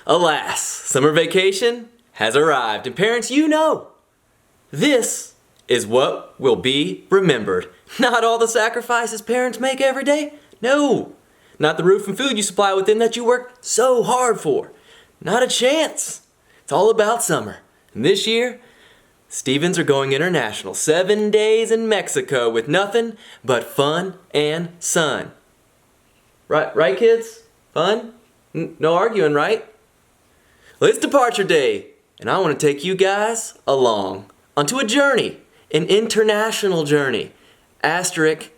Alas, summer vacation has arrived, and parents, you know, this is what will be remembered. Not all the sacrifices parents make every day. No, not the roof and food you supply with them that you work so hard for. Not a chance. It's all about summer. And this year, Stevens are going international. 7 days in Mexico with nothing but fun and sun. Right, kids? Fun? No arguing, right? Well, it's departure day, and I want to take you guys along onto a journey, an international journey. Asterisk,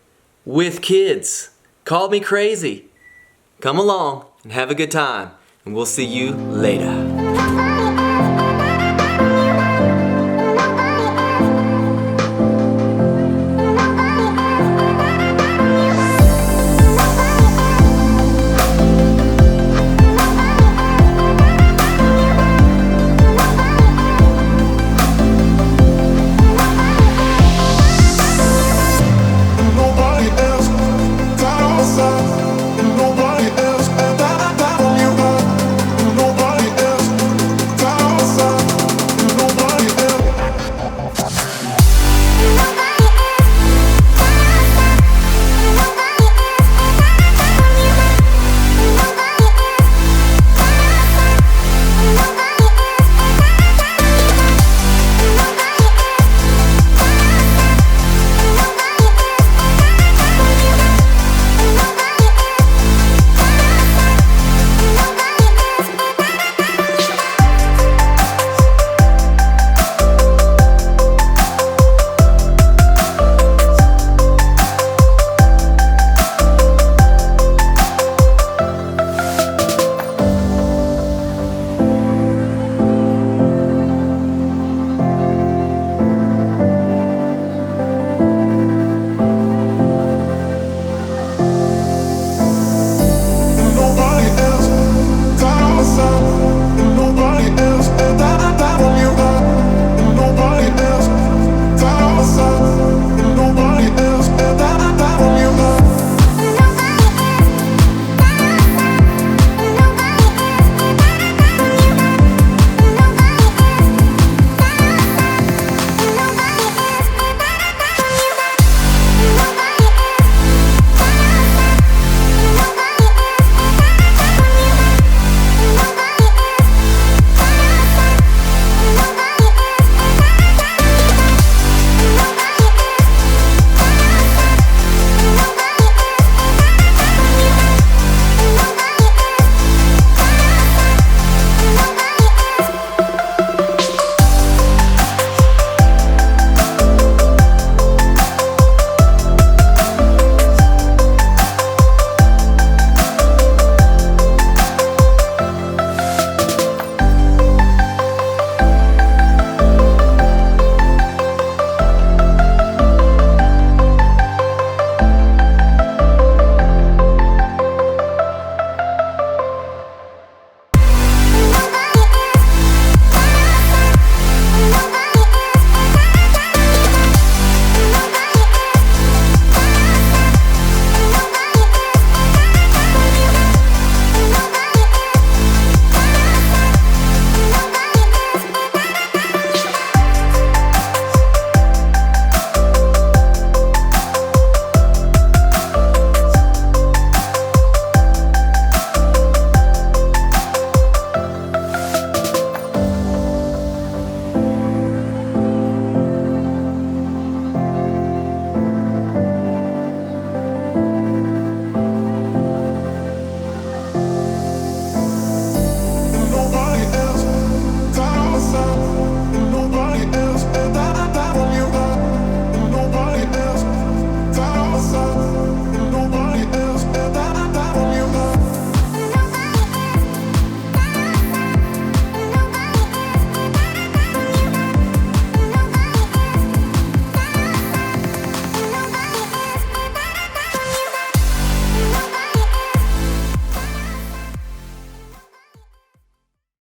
with kids. Call me crazy. Come along and have a good time, and we'll see you later.